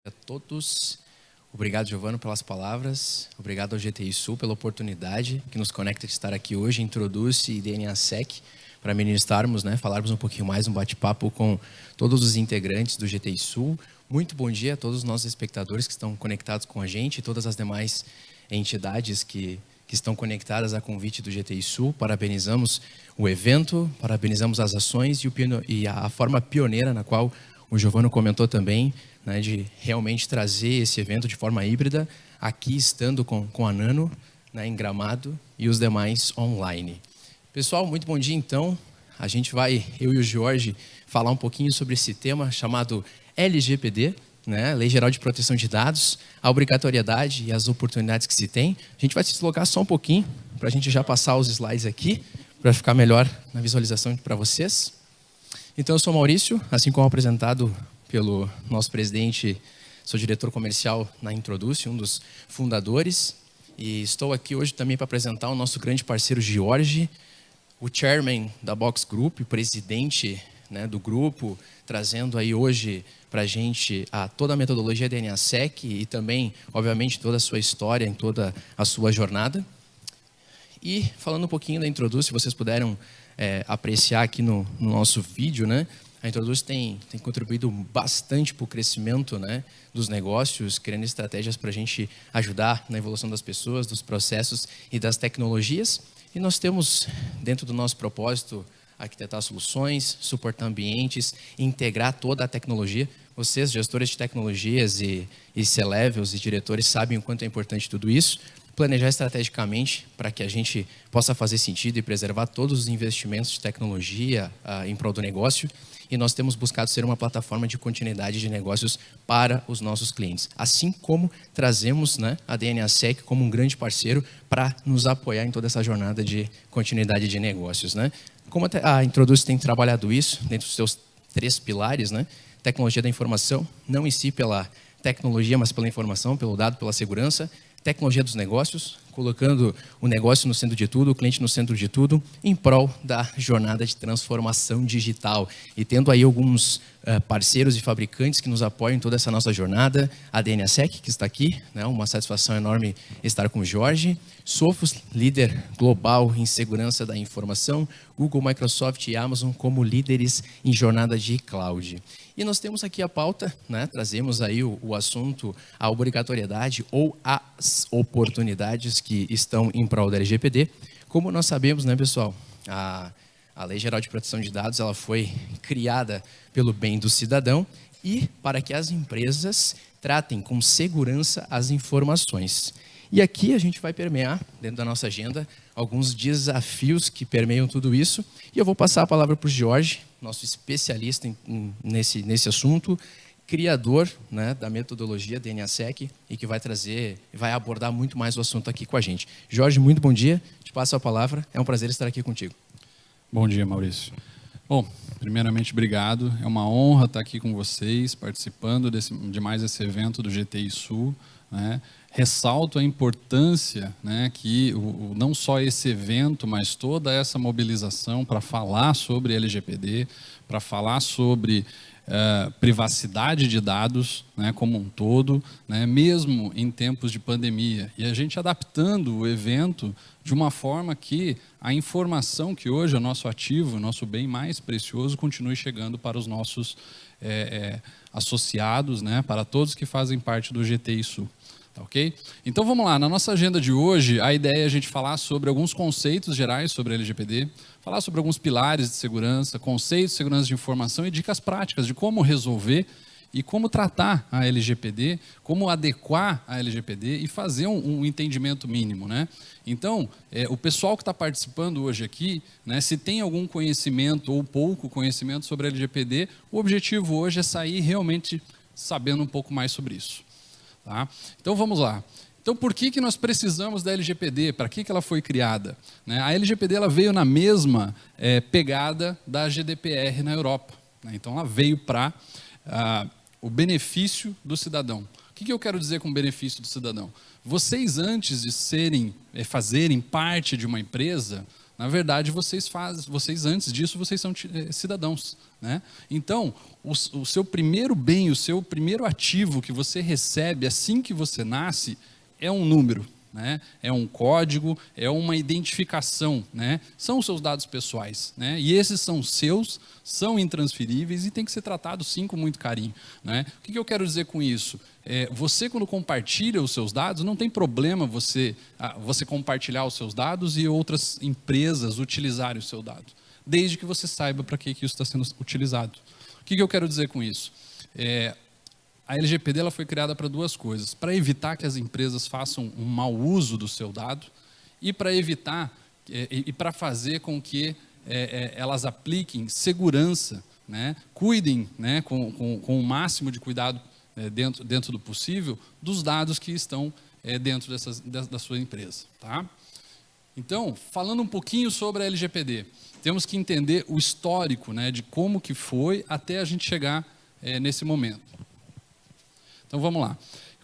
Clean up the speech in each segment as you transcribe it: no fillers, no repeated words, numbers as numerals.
A todos, obrigado, Giovano, pelas palavras, obrigado ao GTI Sul pela oportunidade que nos conecta de estar aqui hoje, Introduce e DNASec, para ministrarmos, falarmos um pouquinho mais, um bate-papo com todos os integrantes do GTI Sul. Muito bom dia a todos os nossos espectadores que estão conectados com a gente e todas as demais entidades que estão conectadas a convite do GTI Sul. Parabenizamos o evento, parabenizamos as ações e a forma pioneira na qual o Giovano comentou também, de realmente trazer esse evento de forma híbrida, aqui estando com a Nano, em Gramado, e os demais online. Pessoal, muito bom dia então. A gente vai, eu e o Jorge, falar um pouquinho sobre esse tema chamado LGPD, Lei Geral de Proteção de Dados, a obrigatoriedade e as oportunidades que se tem. A gente vai se deslocar só um pouquinho, para a gente já passar os slides aqui, para ficar melhor na visualização para vocês. Então, eu sou o Maurício, assim como apresentado pelo nosso presidente, sou diretor comercial na Introduce, um dos fundadores, e estou aqui hoje também para apresentar o nosso grande parceiro Jorge, o chairman da Box Group, presidente do grupo, trazendo aí hoje para a gente toda a metodologia DNASec e também, obviamente, toda a sua história, em toda a sua jornada. E falando um pouquinho da Introduce, se vocês puderam apreciar aqui no nosso vídeo, a Introduce tem contribuído bastante para o crescimento dos negócios, criando estratégias para a gente ajudar na evolução das pessoas, dos processos e das tecnologias. E nós temos, dentro do nosso propósito, arquitetar soluções, suportar ambientes, integrar toda a tecnologia. Vocês, gestores de tecnologias e C-levels e diretores, sabem o quanto é importante tudo isso. Planejar estrategicamente para que a gente possa fazer sentido e preservar todos os investimentos de tecnologia em prol do negócio. E nós temos buscado ser uma plataforma de continuidade de negócios para os nossos clientes. Assim como trazemos a DNASec como um grande parceiro para nos apoiar em toda essa jornada de continuidade de negócios. Como a Introduce tem trabalhado isso dentro dos seus 3 pilares, tecnologia da informação, não em si pela tecnologia, mas pela informação, pelo dado, pela segurança, tecnologia dos negócios, colocando o negócio no centro de tudo, o cliente no centro de tudo, em prol da jornada de transformação digital. E tendo aí alguns parceiros e fabricantes que nos apoiam em toda essa nossa jornada, a DNASec, que está aqui, uma satisfação enorme estar com o Jorge, Sophos, líder global em segurança da informação, Google, Microsoft e Amazon como líderes em jornada de cloud. E nós temos aqui a pauta, trazemos aí o assunto, a obrigatoriedade ou as oportunidades que estão em prol da LGPD. Como nós sabemos, pessoal, a Lei Geral de Proteção de Dados ela foi criada pelo bem do cidadão e para que as empresas tratem com segurança as informações. E aqui a gente vai permear, dentro da nossa agenda, alguns desafios que permeiam tudo isso. E eu vou passar a palavra para o Jorge, nosso especialista nesse assunto, criador da metodologia DNASec e que vai abordar muito mais o assunto aqui com a gente. Jorge, muito bom dia, te passo a palavra, é um prazer estar aqui contigo. Bom dia, Maurício. Bom, primeiramente, obrigado, é uma honra estar aqui com vocês, participando de mais esse evento do GTI Sul, Ressalto a importância que não só esse evento, mas toda essa mobilização para falar sobre LGPD, para falar sobre privacidade de dados como um todo, mesmo em tempos de pandemia. E a gente adaptando o evento de uma forma que a informação que hoje é o nosso ativo, o nosso bem mais precioso, continue chegando para os nossos associados, para todos que fazem parte do GTI Sul. Tá, ok? Então vamos lá, na nossa agenda de hoje, a ideia é a gente falar sobre alguns conceitos gerais sobre a LGPD, falar sobre alguns pilares de segurança, conceitos de segurança de informação e dicas práticas de como resolver e como tratar a LGPD, como adequar a LGPD e fazer um entendimento mínimo. Então, o pessoal que está participando hoje aqui, se tem algum conhecimento ou pouco conhecimento sobre a LGPD, o objetivo hoje é sair realmente sabendo um pouco mais sobre isso. Tá? Então vamos lá. Então por que nós precisamos da LGPD? Para que ela foi criada? A LGPD ela veio na mesma pegada da GDPR na Europa. Então ela veio para o benefício do cidadão. O que eu quero dizer com benefício do cidadão? Vocês antes de fazerem parte de uma empresa, Na verdade, vocês antes disso, vocês são cidadãos, né? Então, o seu primeiro bem, o seu primeiro ativo que você recebe assim que você nasce é um número, né? É um código, é uma identificação, né? São os seus dados pessoais, né? E esses são seus, são intransferíveis e tem que ser tratado sim com muito carinho, né? O que eu quero dizer com isso? Você, quando compartilha os seus dados, não tem problema você compartilhar os seus dados e outras empresas utilizarem o seu dado, desde que você saiba para que isso está sendo utilizado. O que eu quero dizer com isso? A LGPD ela foi criada para duas coisas: para evitar que as empresas façam um mau uso do seu dado e para evitar e para fazer com que elas apliquem segurança, né? Cuidem, né? com o máximo de cuidado dentro do possível dos dados que estão dentro da sua empresa. Tá? Então, falando um pouquinho sobre a LGPD, temos que entender o histórico, né, de como que foi até a gente chegar nesse momento. Então vamos lá.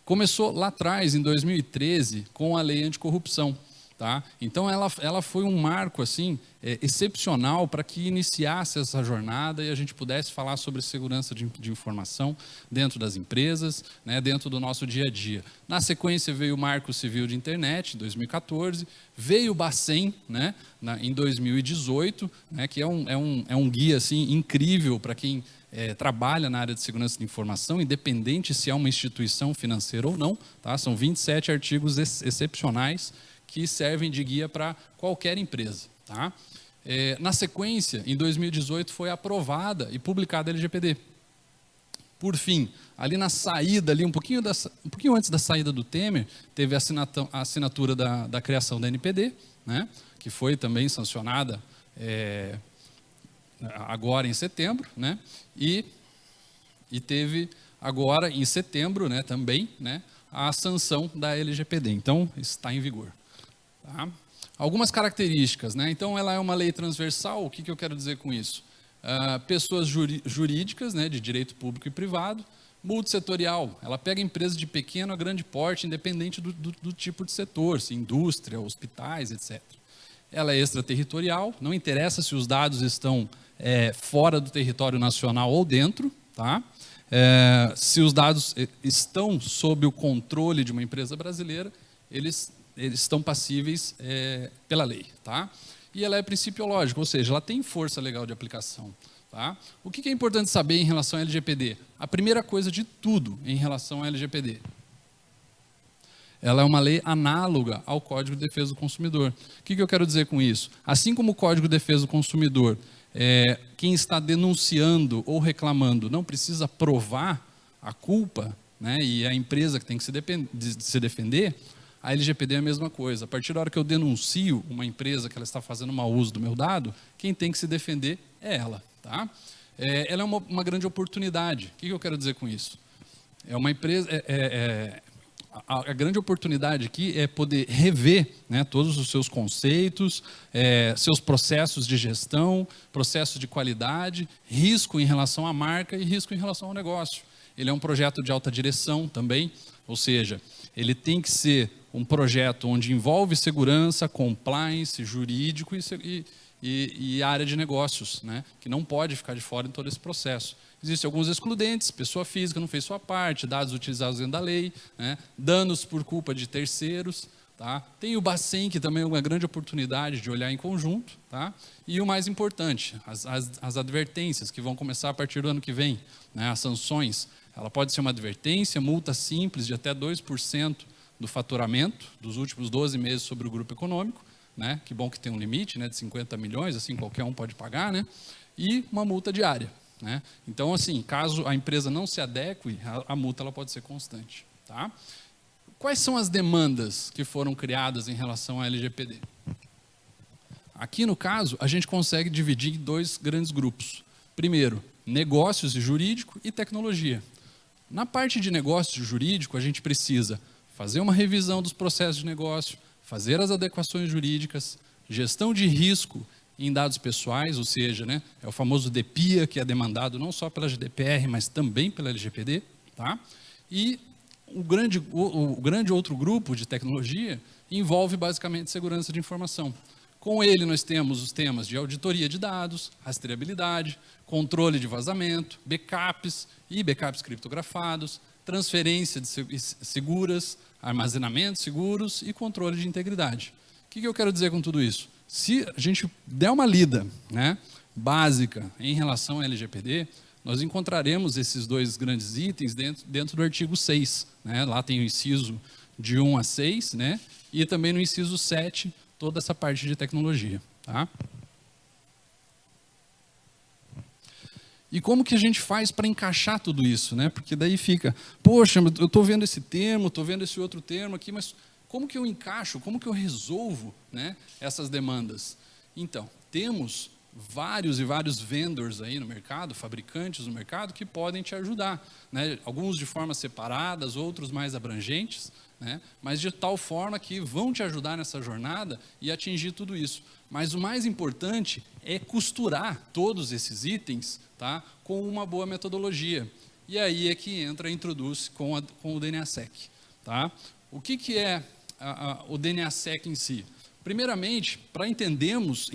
Começou lá atrás, em 2013, com a lei anticorrupção. Tá? Então ela foi um marco assim, excepcional para que iniciasse essa jornada e a gente pudesse falar sobre segurança de informação dentro das empresas, né, dentro do nosso dia a dia. Na sequência veio o Marco Civil de Internet, em 2014, veio o Bacen, né, em 2018, né, que é um guia assim, incrível para quem trabalha na área de segurança de informação, independente se é uma instituição financeira ou não. Tá? São 27 artigos excepcionais que servem de guia para qualquer empresa. Tá? Na sequência, em 2018, foi aprovada e publicada a LGPD. Por fim, ali na saída, ali um pouquinho antes da saída do Temer, teve a assinatura da criação da NPD, né, que foi também sancionada agora em setembro, né, e teve agora em setembro, né, também, né, a sanção da LGPD. Então, está em vigor. Tá? Algumas características, né? Então, ela é uma lei transversal. O que eu quero dizer com isso? Pessoas jurídicas, né, de direito público e privado. Multissetorial, ela pega empresas de pequeno a grande porte, independente do tipo de setor, se indústria, hospitais, etc. Ela é extraterritorial, não interessa se os dados estão fora do território nacional ou dentro, tá? Se os dados estão sob o controle de uma empresa brasileira, eles estão passíveis pela lei. Tá? E ela é principiológica, ou seja, ela tem força legal de aplicação. Tá? O que é importante saber em relação à LGPD? A primeira coisa de tudo em relação à LGPD. Ela é uma lei análoga ao Código de Defesa do Consumidor. O que eu quero dizer com isso? Assim como o Código de Defesa do Consumidor, quem está denunciando ou reclamando não precisa provar a culpa, né, e a empresa que tem que se defender, a LGPD é a mesma coisa. A partir da hora que eu denuncio uma empresa que ela está fazendo mau uso do meu dado, quem tem que se defender é ela. Tá? Ela é uma grande oportunidade. O que eu quero dizer com isso? É uma empresa... A grande oportunidade aqui é poder rever, né, todos os seus conceitos, seus processos de gestão, processos de qualidade, risco em relação à marca e risco em relação ao negócio. Ele é um projeto de alta direção também, ou seja, ele tem que ser um projeto onde envolve segurança, compliance, jurídico e área de negócios, né, que não pode ficar de fora em todo esse processo. Existem alguns excludentes: pessoa física não fez sua parte, dados utilizados dentro da lei, né, danos por culpa de terceiros. Tá? Tem o Bacen, que também é uma grande oportunidade de olhar em conjunto. Tá? E o mais importante, as advertências, que vão começar a partir do ano que vem. Né, as sanções, ela pode ser uma advertência, multa simples de até 2% do faturamento dos últimos 12 meses sobre o grupo econômico. Né, que bom que tem um limite, né, de 50 milhões, assim qualquer um pode pagar, né, e uma multa diária. Né? Então, assim, caso a empresa não se adeque, a multa ela pode ser constante. Tá? Quais são as demandas que foram criadas em relação à LGPD? Aqui, no caso, a gente consegue dividir em dois grandes grupos. Primeiro, negócios e jurídico e tecnologia. Na parte de negócio e jurídico, a gente precisa fazer uma revisão dos processos de negócio, fazer as adequações jurídicas, gestão de risco em dados pessoais, ou seja, né, é o famoso DPIA, que é demandado não só pela GDPR, mas também pela LGPD. Tá? E o grande outro grupo de tecnologia envolve basicamente segurança de informação. Com ele, nós temos os temas de auditoria de dados, rastreabilidade, controle de vazamento, backups e backups criptografados, transferência de seguras, armazenamento seguros e controle de integridade. O que eu quero dizer com tudo isso? Se a gente der uma lida, né, básica em relação ao LGPD, nós encontraremos esses dois grandes itens dentro do artigo 6. Né? Lá tem o inciso de 1 a 6, né? E também no inciso 7, toda essa parte de tecnologia. Tá? E como que a gente faz para encaixar tudo isso? Né? Porque daí fica, poxa, eu estou vendo esse termo, estou vendo esse outro termo aqui, mas como que eu encaixo, como que eu resolvo, né, essas demandas? Então, temos vários e vários vendors aí no mercado, fabricantes no mercado, que podem te ajudar. Né? Alguns de forma separadas, outros mais abrangentes, né? Mas de tal forma que vão te ajudar nessa jornada e atingir tudo isso. Mas o mais importante é costurar todos esses itens, tá, com uma boa metodologia. E aí é que entra, introduz com o DNASEC. Tá? O que é o DNASEC em si? Primeiramente, para entendermos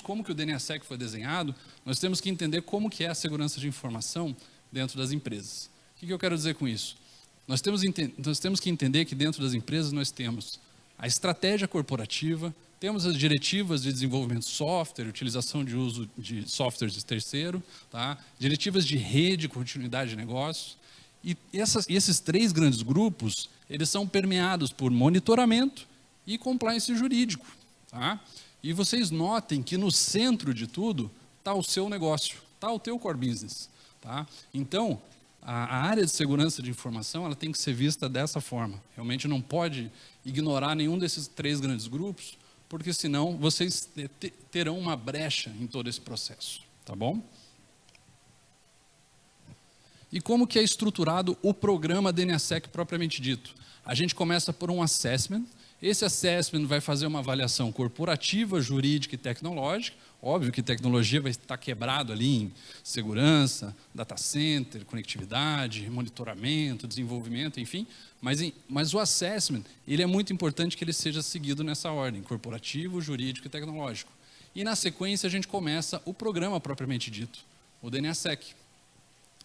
como que o DNASEC foi desenhado, nós temos que entender como que é a segurança de informação dentro das empresas. O que eu quero dizer com isso? Nós temos que entender que dentro das empresas nós temos a estratégia corporativa, temos as diretivas de desenvolvimento de software, utilização de uso de softwares de terceiro, tá? Diretivas de rede, continuidade de negócios. E esses três grandes grupos, eles são permeados por monitoramento e compliance jurídico. Tá? E vocês notem que no centro de tudo está o seu negócio, está o teu core business. Tá? Então, a área de segurança de informação ela tem que ser vista dessa forma. Realmente não pode ignorar nenhum desses três grandes grupos, porque senão vocês terão uma brecha em todo esse processo. Tá bom? E como que é estruturado o programa DNASEC propriamente dito? A gente começa por um assessment. Esse assessment vai fazer uma avaliação corporativa, jurídica e tecnológica. Óbvio que tecnologia vai estar quebrado ali em segurança, data center, conectividade, monitoramento, desenvolvimento, enfim. Mas o assessment, ele é muito importante que ele seja seguido nessa ordem, corporativo, jurídico e tecnológico. E na sequência a gente começa o programa propriamente dito, o DNASEC.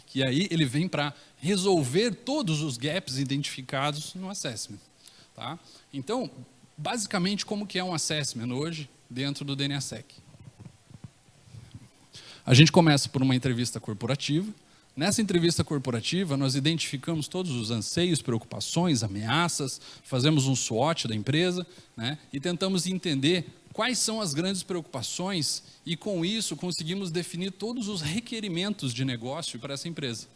Que aí ele vem para resolver todos os gaps identificados no assessment. Tá? Então, basicamente, como que é um assessment hoje dentro do DNASEC? A gente começa por uma entrevista corporativa. Nessa entrevista corporativa, nós identificamos todos os anseios, preocupações, ameaças, fazemos um SWOT da empresa, né, e tentamos entender quais são as grandes preocupações e, com isso, conseguimos definir todos os requerimentos de negócio para essa empresa.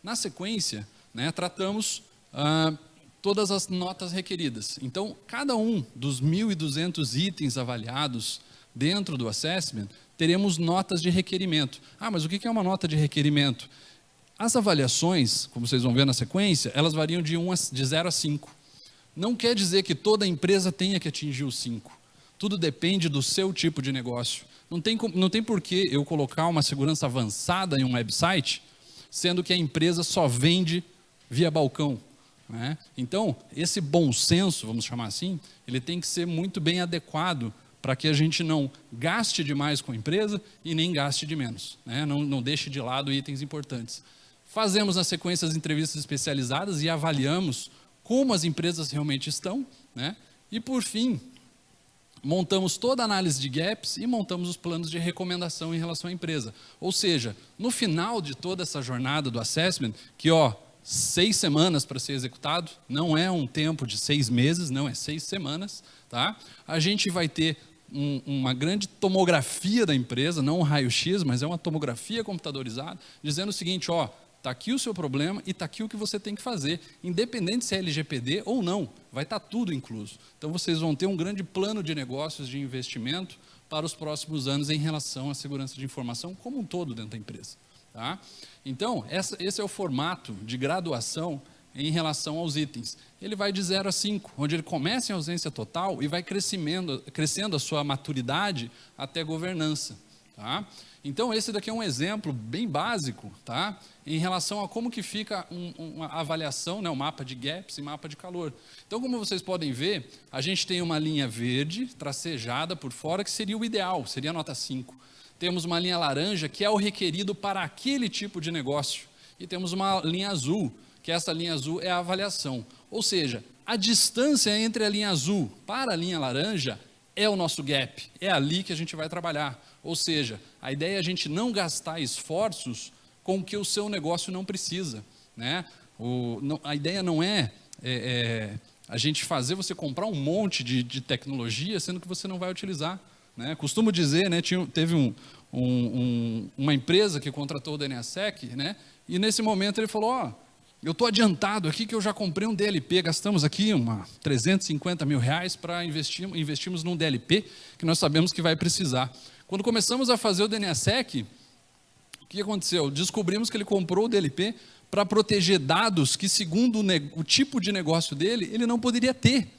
Na sequência, né, tratamos todas as notas requeridas. Então, cada um dos 1.200 itens avaliados dentro do assessment, teremos notas de requerimento. Mas o que é uma nota de requerimento? As avaliações, como vocês vão ver na sequência, elas variam de 0 a 5. Não quer dizer que toda empresa tenha que atingir o 5. Tudo depende do seu tipo de negócio. Não tem por que eu colocar uma segurança avançada em um website, sendo que a empresa só vende via balcão. Né? Então, esse bom senso, vamos chamar assim, ele tem que ser muito bem adequado para que a gente não gaste demais com a empresa e nem gaste de menos. Né? Não deixe de lado itens importantes. Fazemos na sequência as entrevistas especializadas e avaliamos como as empresas realmente estão. Né? E, por fim, montamos toda a análise de gaps e montamos os planos de recomendação em relação à empresa. Ou seja, no final de toda essa jornada do assessment, que 6 semanas para ser executado, não é um tempo de 6 meses, não, é 6 semanas, tá? A gente vai ter uma grande tomografia da empresa, não um raio-x, mas é uma tomografia computadorizada, dizendo o seguinte, está aqui o seu problema e está aqui o que você tem que fazer, independente se é LGPD ou não, vai estar tudo incluso. Então, vocês vão ter um grande plano de negócios, de investimento para os próximos anos em relação à segurança de informação como um todo dentro da empresa. Tá? Então, esse é o formato de graduação em relação aos itens. Ele vai de 0 a 5, onde ele começa em ausência total e vai crescendo a sua maturidade até governança. Tá? Então, esse daqui é um exemplo bem básico, tá? Em relação a como que fica uma avaliação, né? Um mapa de gaps e mapa de calor. Então, como vocês podem ver, a gente tem uma linha verde tracejada por fora, que seria o ideal, seria a nota 5. Temos uma linha laranja, que é o requerido para aquele tipo de negócio. E temos uma linha azul, que essa linha azul é a avaliação. Ou seja, a distância entre a linha azul para a linha laranja é o nosso gap, é ali que a gente vai trabalhar. Ou seja, a ideia é a gente não gastar esforços com o que o seu negócio não precisa. Né? A ideia não é, a gente fazer você comprar um monte de tecnologia, sendo que você não vai utilizar. Né? Costumo dizer, né, teve uma empresa que contratou o DNASec, né, e nesse momento ele falou, eu estou adiantado aqui que eu já comprei um DLP, gastamos aqui 350 mil reais para investimos num DLP que nós sabemos que vai precisar. Quando começamos a fazer o DNASec, o que aconteceu? Descobrimos que ele comprou o DLP para proteger dados que, segundo o tipo de negócio dele, ele não poderia ter.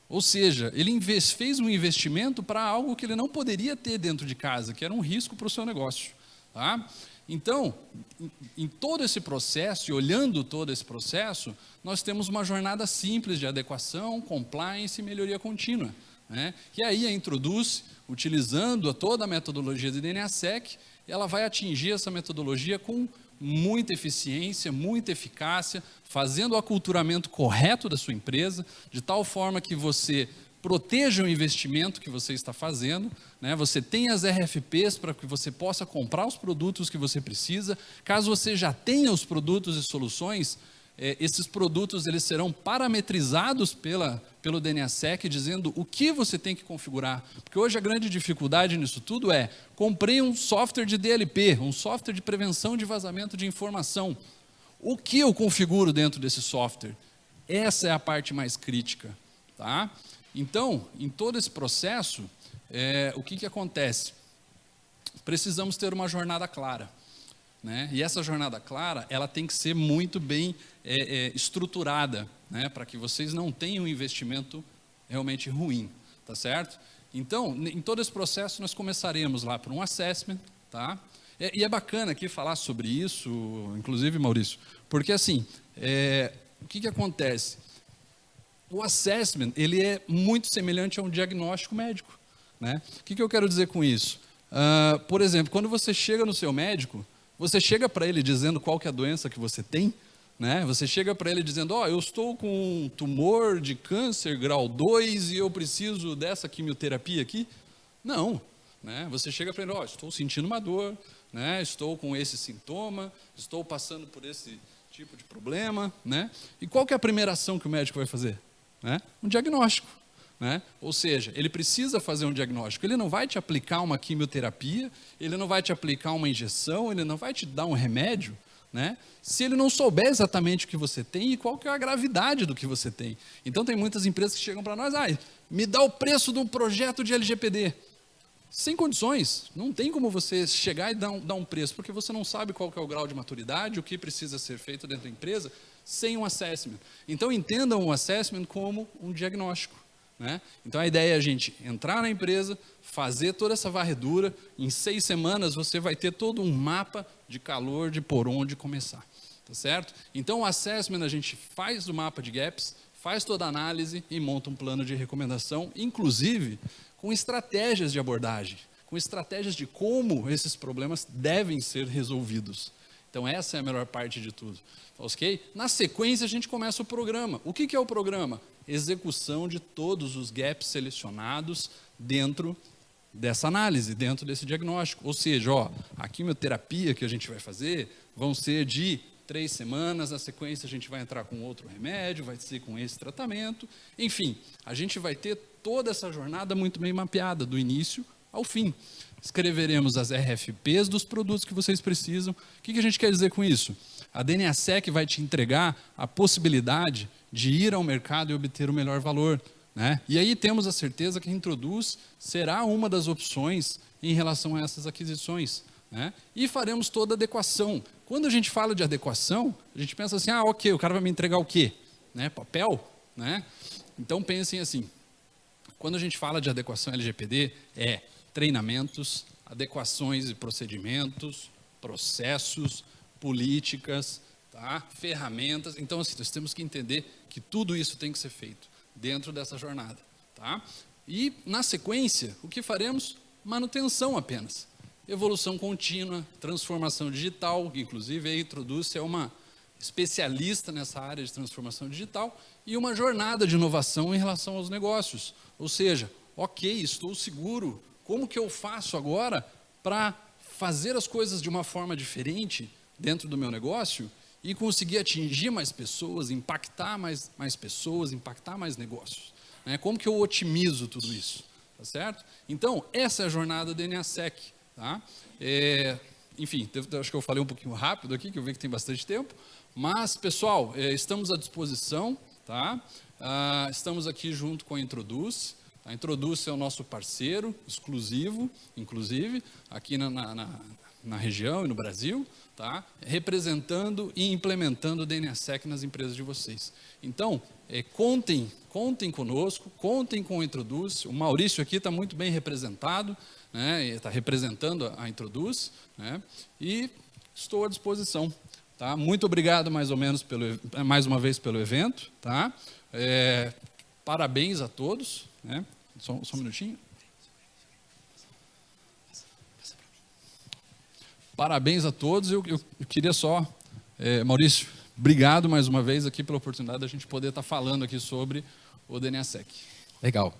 Ou seja, ele fez um investimento para algo que ele não poderia ter dentro de casa, que era um risco para o seu negócio. Tá? Então, em todo esse processo, e olhando todo esse processo, nós temos uma jornada simples de adequação, compliance e melhoria contínua. Né? E aí a Introduz, utilizando toda a metodologia de DNASec, ela vai atingir essa metodologia com muita eficiência, muita eficácia, fazendo o aculturamento correto da sua empresa, de tal forma que você proteja o investimento que você está fazendo, né? Você tem as RFPs para que você possa comprar os produtos que você precisa. Caso você já tenha os produtos e soluções, esses produtos eles serão parametrizados pelo DNASec, dizendo o que você tem que configurar. Porque hoje a grande dificuldade nisso tudo é, comprei um software de DLP, um software de prevenção de vazamento de informação. O que eu configuro dentro desse software? Essa é a parte mais crítica. Tá? Então, em todo esse processo, o que acontece? Precisamos ter uma jornada clara. Né? E essa jornada clara, ela tem que ser muito bem estruturada, né? Para que vocês não tenham um investimento realmente ruim, tá certo? Então, em todo esse processo, nós começaremos lá por um assessment, tá? E é bacana aqui falar sobre isso, inclusive, Maurício, porque assim, o que acontece? O assessment, ele é muito semelhante a um diagnóstico médico, né? O que eu quero dizer com isso? Por exemplo, quando você chega no seu médico, você chega para ele dizendo qual que é a doença que você tem, né? Você chega para ele dizendo, eu estou com um tumor de câncer grau 2 e eu preciso dessa quimioterapia aqui. Não, né? Você chega para ele, estou sentindo uma dor, né? Estou com esse sintoma, estou passando por esse tipo de problema, né? E qual que é a primeira ação que o médico vai fazer? Né? Um diagnóstico. Né? Ou seja, ele precisa fazer um diagnóstico. Ele não vai te aplicar uma quimioterapia, ele não vai te aplicar uma injeção, ele não vai te dar um remédio, né? Se ele não souber exatamente o que você tem e qual que é a gravidade do que você tem. Então tem muitas empresas que chegam para nós, me dá o preço de um projeto de LGPD. Sem condições, não tem como você chegar e dar um preço, porque você não sabe qual que é o grau de maturidade, o que precisa ser feito dentro da empresa, sem um assessment. Então entendam o assessment como um diagnóstico. Né? Então a ideia é a gente entrar na empresa, fazer toda essa varredura, em 6 semanas você vai ter todo um mapa de calor de por onde começar, tá certo? Então o assessment a gente faz o mapa de gaps, faz toda a análise e monta um plano de recomendação, inclusive com estratégias de abordagem, com estratégias de como esses problemas devem ser resolvidos. Então essa é a melhor parte de tudo, ok? Na sequência a gente começa o programa. O que é o programa? Execução de todos os gaps selecionados dentro dessa análise, dentro desse diagnóstico. Ou seja, a quimioterapia que a gente vai fazer vão ser de 3 semanas, na sequência a gente vai entrar com outro remédio, vai ser com esse tratamento. Enfim, a gente vai ter toda essa jornada muito bem mapeada, do início ao fim. Escreveremos as RFPs dos produtos que vocês precisam. O que a gente quer dizer com isso? A DNASec vai te entregar a possibilidade de ir ao mercado e obter o melhor valor. Né? E aí temos a certeza que a Introduz será uma das opções em relação a essas aquisições. Né? E faremos toda a adequação. Quando a gente fala de adequação, a gente pensa assim, ok, o cara vai me entregar o quê? Né? Papel? Né? Então pensem assim, quando a gente fala de adequação LGPD, treinamentos, adequações e procedimentos, processos, políticas, tá? Ferramentas. Então, assim, nós temos que entender que tudo isso tem que ser feito dentro dessa jornada. Tá? E, na sequência, o que faremos? Manutenção apenas. Evolução contínua, transformação digital, que inclusive a Introduce é uma especialista nessa área de transformação digital, e uma jornada de inovação em relação aos negócios. Ou seja, ok, estou seguro, como que eu faço agora para fazer as coisas de uma forma diferente dentro do meu negócio e conseguir atingir mais pessoas, impactar mais pessoas, impactar mais negócios? Como que eu otimizo tudo isso? Tá certo? Então, essa é a jornada DNASec. Tá? Enfim, acho que eu falei um pouquinho rápido aqui, que eu vi que tem bastante tempo. Mas, pessoal, estamos à disposição. Tá? Estamos aqui junto com a Introduce. A Introduce é o nosso parceiro exclusivo, inclusive, aqui na região e no Brasil, tá? Representando e implementando o DNASec nas empresas de vocês. Então, contem conosco, contem com a Introduce. O Maurício aqui está muito bem representado, né? Está representando a Introduce, né? E estou à disposição. Tá? Muito obrigado mais uma vez pelo evento. Tá? Parabéns a todos. Né? Só um minutinho. Parabéns a todos. Eu queria só, Maurício, obrigado mais uma vez aqui pela oportunidade de a gente poder estar falando aqui sobre o DNASec. Legal.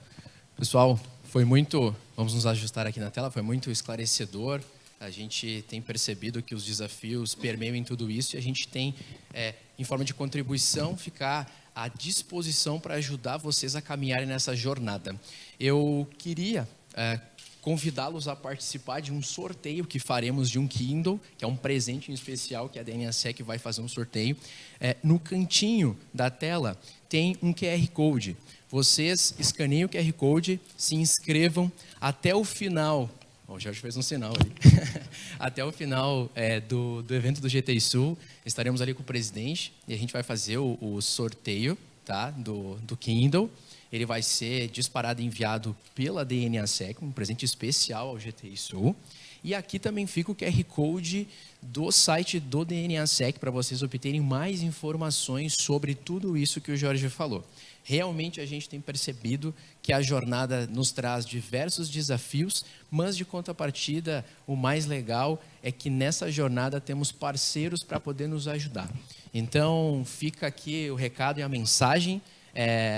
Pessoal, foi muito, vamos nos ajustar aqui na tela, foi muito esclarecedor. A gente tem percebido que os desafios permeiam em tudo isso e a gente tem, em forma de contribuição, ficar à disposição para ajudar vocês a caminharem nessa jornada. Eu queria convidá-los a participar de um sorteio que faremos de um Kindle, que é um presente em especial que a DNASec vai fazer um sorteio. No cantinho da tela tem um QR Code. Vocês escaneiem o QR Code, se inscrevam até o final. O Jorge fez um sinal ali. Até o final do evento do GTI Sul, estaremos ali com o presidente e a gente vai fazer o sorteio, tá, do Kindle. Ele vai ser disparado e enviado pela DNASec, um presente especial ao GTI Sul. E aqui também fica o QR Code do site do DNASec para vocês obterem mais informações sobre tudo isso que o Jorge falou. Realmente a gente tem percebido que a jornada nos traz diversos desafios, mas de contrapartida, o mais legal é que nessa jornada temos parceiros para poder nos ajudar. Então, fica aqui o recado e a mensagem.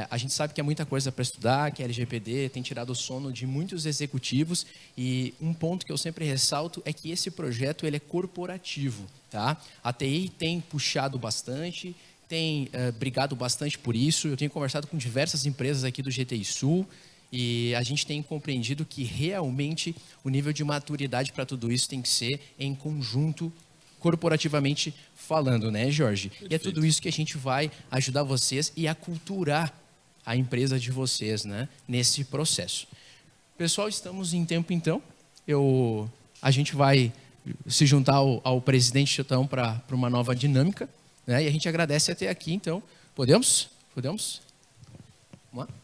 A gente sabe que é muita coisa para estudar, que a LGPD tem tirado o sono de muitos executivos e um ponto que eu sempre ressalto é que esse projeto ele é corporativo. Tá? A TI tem puxado bastante, tem brigado bastante por isso. Eu tenho conversado com diversas empresas aqui do GTI Sul e a gente tem compreendido que realmente o nível de maturidade para tudo isso tem que ser em conjunto, corporativamente falando, né, Jorge? Perfeito. E é tudo isso que a gente vai ajudar vocês e aculturar a empresa de vocês, né, nesse processo. Pessoal, estamos em tempo, então. A gente vai se juntar ao presidente Chutão para uma nova dinâmica. Né? E a gente agradece até aqui, então. Podemos? Podemos? Vamos lá?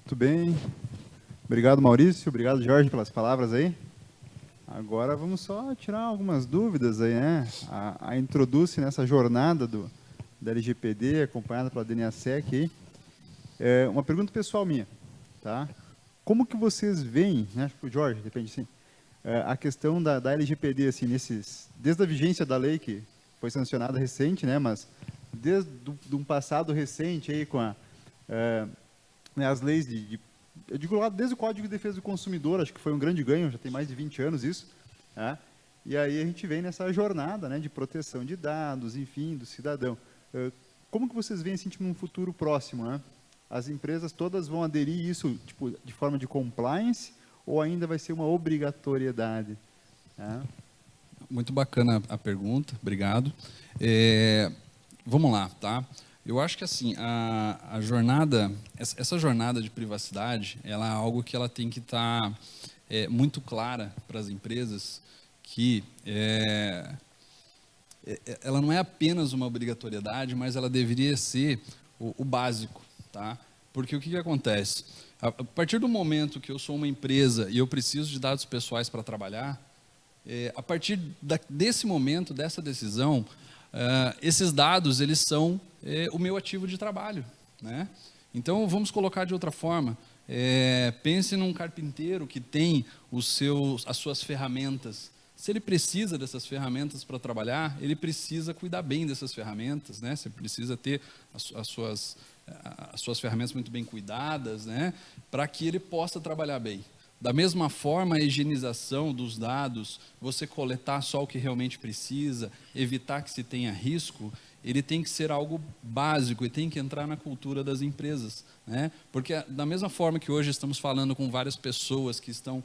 Muito bem. Obrigado, Maurício. Obrigado, Jorge, pelas palavras aí. Agora vamos só tirar algumas dúvidas aí, né? A Introduce nessa jornada da LGPD, acompanhada pela DNASec aí. Uma pergunta pessoal minha, tá? Como que vocês veem, né, acho que o Jorge, depende sim, a questão da LGPD, assim, desde a vigência da lei que foi sancionada recente, né, mas desde um passado recente aí com as leis eu digo lá desde o Código de Defesa do Consumidor, acho que foi um grande ganho, já tem mais de 20 anos isso, né? E aí a gente vem nessa jornada, né, de proteção de dados, enfim, do cidadão. Como que vocês veem assim, tipo, num futuro próximo, né? As empresas todas vão aderir isso tipo, de forma de compliance ou ainda vai ser uma obrigatoriedade? Muito bacana a pergunta, obrigado. Vamos lá, tá? Eu acho que assim, a jornada, essa jornada de privacidade, ela é algo que ela tem que estar muito clara para as empresas que ela não é apenas uma obrigatoriedade, mas ela deveria ser o básico, tá? Porque o que acontece? A partir do momento que eu sou uma empresa e eu preciso de dados pessoais para trabalhar, a partir desse momento, dessa decisão, esses dados, eles são o meu ativo de trabalho, né? Então, vamos colocar de outra forma. Pense num carpinteiro que tem as suas ferramentas. Se ele precisa dessas ferramentas para trabalhar, ele precisa cuidar bem dessas ferramentas, né? Você precisa ter as suas ferramentas muito bem cuidadas, né? Para que ele possa trabalhar bem. Da mesma forma, a higienização dos dados, você coletar só o que realmente precisa, evitar que se tenha risco, ele tem que ser algo básico e tem que entrar na cultura das empresas, né? Porque da mesma forma que hoje estamos falando com várias pessoas que estão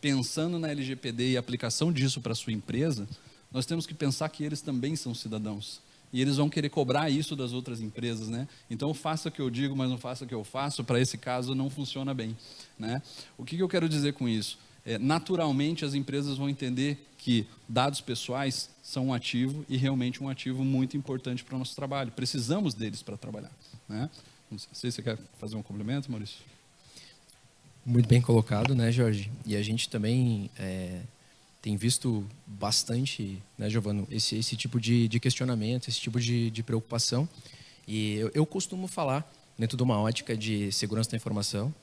pensando na LGPD e a aplicação disso para a sua empresa, nós temos que pensar que eles também são cidadãos. E eles vão querer cobrar isso das outras empresas, né? Então, faça o que eu digo, mas não faça o que eu faço, para esse caso não funciona bem, né? O que eu quero dizer com isso? Naturalmente, as empresas vão entender que dados pessoais são um ativo e realmente um ativo muito importante para o nosso trabalho. Precisamos deles para trabalhar, né? Não sei se você quer fazer um complemento, Maurício. Muito bem colocado, né, Jorge? E a gente também tem visto bastante, né, Giovano, esse tipo de questionamento, esse tipo de preocupação. E eu costumo falar, dentro de uma ótica de segurança da informação,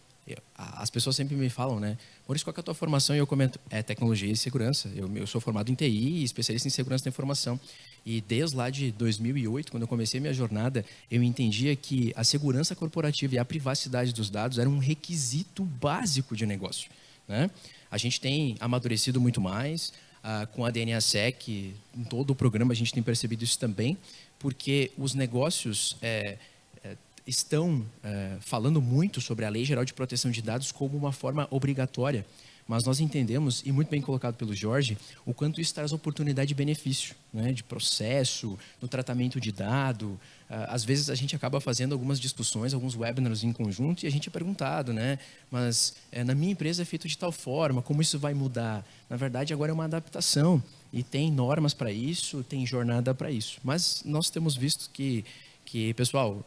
as pessoas sempre me falam, né, Maurício, qual que é a tua formação? E eu comento, tecnologia e segurança. Eu sou formado em TI e especialista em segurança da informação. E desde lá de 2008, quando eu comecei minha jornada, eu entendia que a segurança corporativa e a privacidade dos dados eram um requisito básico de negócio, né? A gente tem amadurecido muito mais, com a DNAsec, em todo o programa a gente tem percebido isso também, porque os negócios estão falando muito sobre a Lei Geral de Proteção de Dados como uma forma obrigatória, mas nós entendemos, e muito bem colocado pelo Jorge, o quanto isso traz oportunidade e benefício, né, de processo, no tratamento de dado. Às vezes a gente acaba fazendo algumas discussões, alguns webinars em conjunto, e a gente é perguntado, né, mas na minha empresa é feito de tal forma, como isso vai mudar? Na verdade, agora é uma adaptação, e tem normas para isso, tem jornada para isso. Mas nós temos visto que pessoal,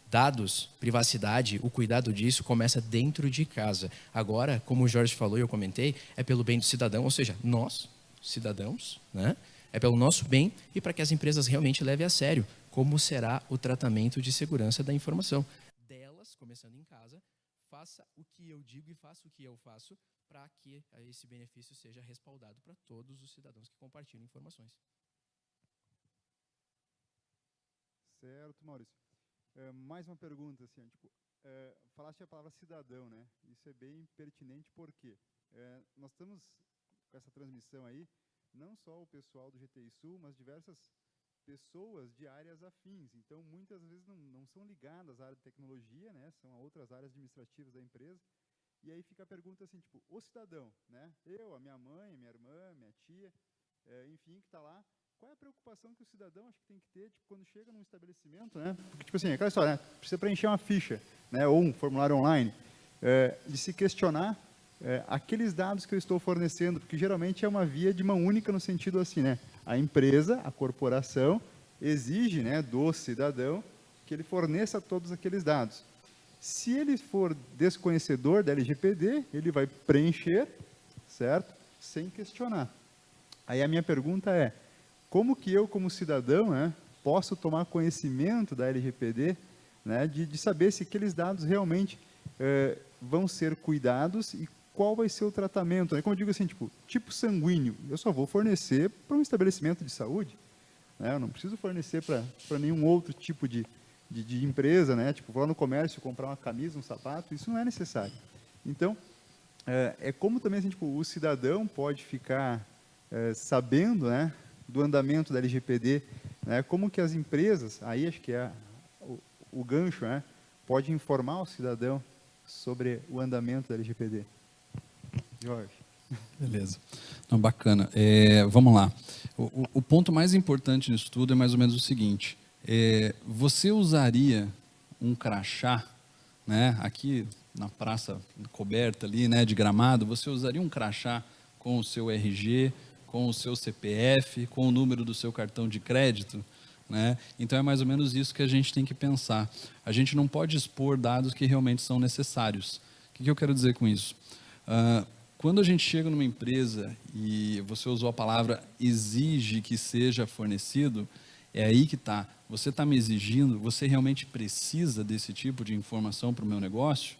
dados, privacidade, o cuidado disso começa dentro de casa. Agora, como o Jorge falou e eu comentei, é pelo bem do cidadão, ou seja, nós, cidadãos, né? É pelo nosso bem e para que as empresas realmente levem a sério como será o tratamento de segurança da informação. Delas, começando em casa, faça o que eu digo e faça o que eu faço para que esse benefício seja respaldado para todos os cidadãos que compartilham informações. Certo, Maurício. Mais uma pergunta, assim, falaste a palavra cidadão, né? Isso é bem pertinente porque nós estamos com essa transmissão aí, não só o pessoal do GTI Sul, mas diversas pessoas de áreas afins. Então, muitas vezes não são ligadas à área de tecnologia, né? São a outras áreas administrativas da empresa. E aí fica a pergunta assim, tipo, o cidadão, né? Eu, a minha mãe, a minha irmã, minha tia, enfim, que está lá. Qual é a preocupação que o cidadão acho que tem que ter, tipo, quando chega num estabelecimento, né? Porque, tipo assim, aquela história, né? Precisa preencher uma ficha, né? Ou um formulário online, de se questionar aqueles dados que eu estou fornecendo, porque geralmente é uma via de mão única no sentido assim, né? A empresa, a corporação, exige, né, do cidadão que ele forneça todos aqueles dados. Se ele for desconhecedor da LGPD, ele vai preencher, certo? Sem questionar. Aí a minha pergunta é, como que eu, como cidadão, né, posso tomar conhecimento da LGPD, né, de saber se aqueles dados realmente vão ser cuidados e qual vai ser o tratamento? Né? Como eu digo assim, tipo sanguíneo, eu só vou fornecer para um estabelecimento de saúde, né? Eu não preciso fornecer para nenhum outro tipo de empresa, né? Tipo, vou lá no comércio comprar uma camisa, um sapato, isso não é necessário. Então, como também assim, tipo, o cidadão pode ficar sabendo, né, do andamento da LGPD, né, como que as empresas, aí acho que é o gancho, né, pode informar o cidadão sobre o andamento da LGPD. Jorge. Beleza. Não, bacana. Vamos lá. O ponto mais importante nisso tudo é mais ou menos o seguinte. Você usaria um crachá, né, aqui na praça coberta ali, né, de Gramado, você usaria um crachá com o seu RG, com o seu CPF, com o número do seu cartão de crédito, né? Então é mais ou menos isso que a gente tem que pensar. A gente não pode expor dados que realmente são necessários. O que eu quero dizer com isso? Quando a gente chega numa empresa e você usou a palavra exige que seja fornecido, é aí que está. Você está me exigindo, você realmente precisa desse tipo de informação para o meu negócio,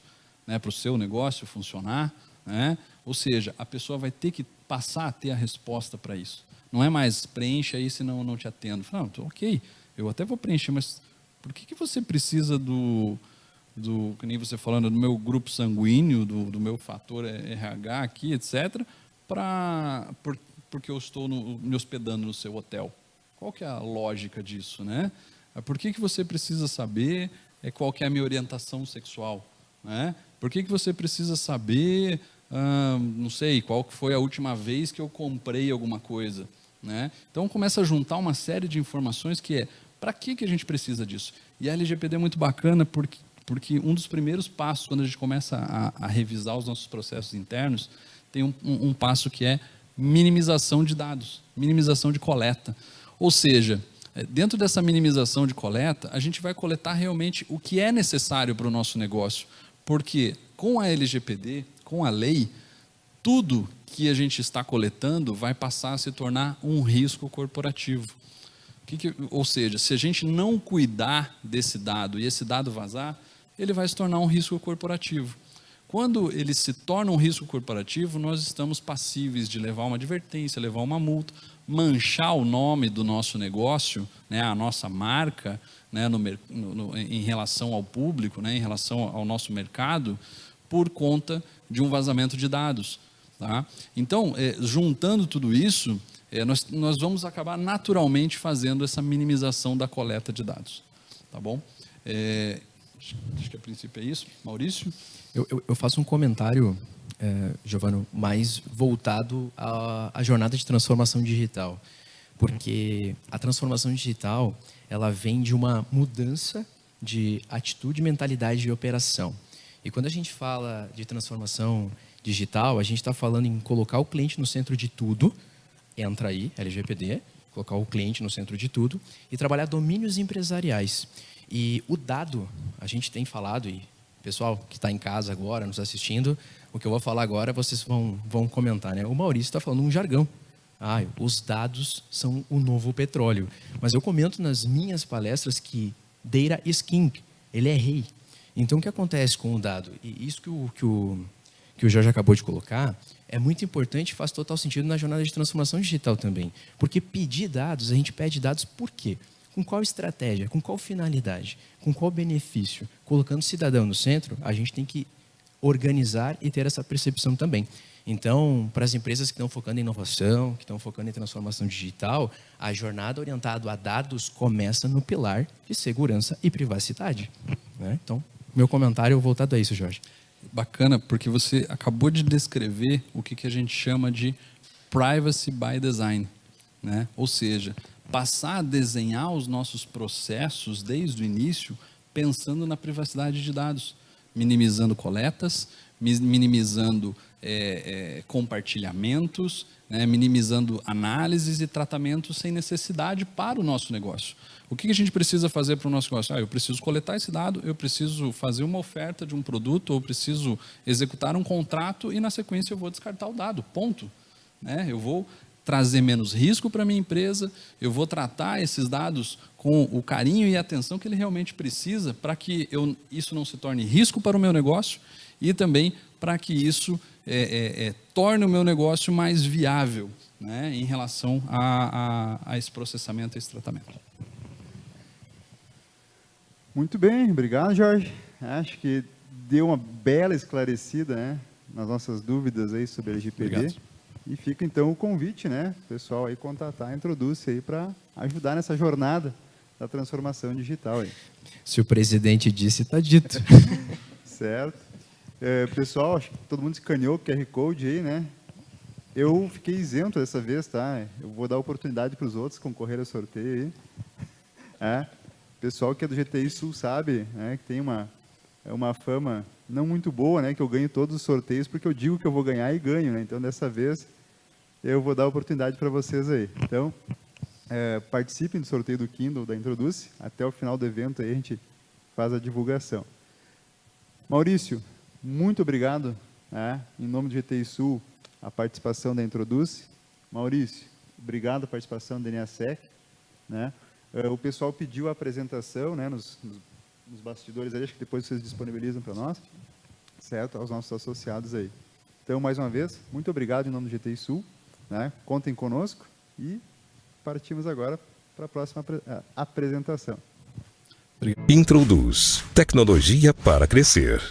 né, para o seu negócio funcionar, né? Ou seja, a pessoa vai ter que passar a ter a resposta para isso. Não é mais preencha aí, senão eu não te atendo. Não, ok, eu até vou preencher, mas por que você precisa que nem você falando, do meu grupo sanguíneo, do meu fator RH aqui, etc., porque eu estou me hospedando no seu hotel? Qual que é a lógica disso, né? Por que você precisa saber qual que é a minha orientação sexual, né? Por que você precisa saber, não sei, qual que foi a última vez que eu comprei alguma coisa, né? Então começa a juntar uma série de informações que para que a gente precisa disso? E a LGPD é muito bacana porque um dos primeiros passos, quando a gente começa a revisar os nossos processos internos, tem um passo que é minimização de dados, minimização de coleta. Ou seja, dentro dessa minimização de coleta, a gente vai coletar realmente o que é necessário para o nosso negócio. Porque com a LGPD, com a lei, tudo que a gente está coletando vai passar a se tornar um risco corporativo. Ou seja, se a gente não cuidar desse dado e esse dado vazar, ele vai se tornar um risco corporativo. Quando ele se torna um risco corporativo, nós estamos passíveis de levar uma advertência, levar uma multa, manchar o nome do nosso negócio, né, a nossa marca, né, em relação ao público, né, em relação ao nosso mercado, por conta de um vazamento de dados. Tá? Então, juntando tudo isso, nós vamos acabar naturalmente fazendo essa minimização da coleta de dados. Tá bom? Acho que a princípio é isso. Maurício? Eu faço um comentário, Giovano, mais voltado à jornada de transformação digital. Porque a transformação digital, ela vem de uma mudança de atitude, mentalidade e operação. E quando a gente fala de transformação digital, a gente está falando em colocar o cliente no centro de tudo, entra aí, LGPD, colocar o cliente no centro de tudo, e trabalhar domínios empresariais. E o dado, a gente tem falado, e pessoal que está em casa agora, nos assistindo, o que eu vou falar agora, vocês vão comentar, né? O Maurício está falando um jargão. Os dados são o novo petróleo. Mas eu comento nas minhas palestras que data is king, ele é rei. Então, o que acontece com o dado? E isso que o Jorge acabou de colocar é muito importante e faz total sentido na jornada de transformação digital também. Porque pedir dados, a gente pede dados por quê? Com qual estratégia? Com qual finalidade? Com qual benefício? Colocando o cidadão no centro, a gente tem que organizar e ter essa percepção também. Então, para as empresas que estão focando em inovação, que estão focando em transformação digital, a jornada orientada a dados começa no pilar de segurança e privacidade, né? Então, meu comentário voltado a isso, Jorge. Bacana, porque você acabou de descrever o que a gente chama de privacy by design, né? Ou seja, passar a desenhar os nossos processos desde o início pensando na privacidade de dados, minimizando coletas, minimizando compartilhamentos, né, minimizando análises e tratamentos sem necessidade para o nosso negócio. O que a gente precisa fazer para o nosso negócio? Eu preciso coletar esse dado, eu preciso fazer uma oferta de um produto, ou preciso executar um contrato e, na sequência, eu vou descartar o dado, ponto. Né? Eu vou trazer menos risco para a minha empresa, eu vou tratar esses dados com o carinho e a atenção que ele realmente precisa para que isso não se torne risco para o meu negócio e também para que isso torne o meu negócio mais viável, né, em relação a esse processamento e esse tratamento. Muito bem, obrigado, Jorge. Acho que deu uma bela esclarecida, né, nas nossas dúvidas aí sobre a LGPD. Obrigado. E fica então o convite, né, pessoal aí contatar a Introduce aí para ajudar nessa jornada da transformação digital aí. Se o presidente disse, está dito. Certo. Pessoal, acho que todo mundo escaneou o QR Code aí, né? Eu fiquei isento dessa vez, tá? Eu vou dar oportunidade para os outros concorrer ao sorteio aí. Pessoal que é do GTI Sul sabe, né, que tem uma fama não muito boa, né? Que eu ganho todos os sorteios porque eu digo que eu vou ganhar e ganho, né? Então, dessa vez, eu vou dar a oportunidade para vocês aí. Então, participem do sorteio do Kindle da Introduce. Até o final do evento aí a gente faz a divulgação. Maurício, muito obrigado, em nome do GTI Sul, a participação da Introduce. Maurício, obrigado a participação da DNASEC. O pessoal pediu a apresentação, nos bastidores aí, acho que depois vocês disponibilizam para nós, certo? Aos nossos associados aí. Então, mais uma vez, muito obrigado em nome do GTI Sul. Contem conosco e partimos agora para a próxima apresentação. Introduz tecnologia para crescer.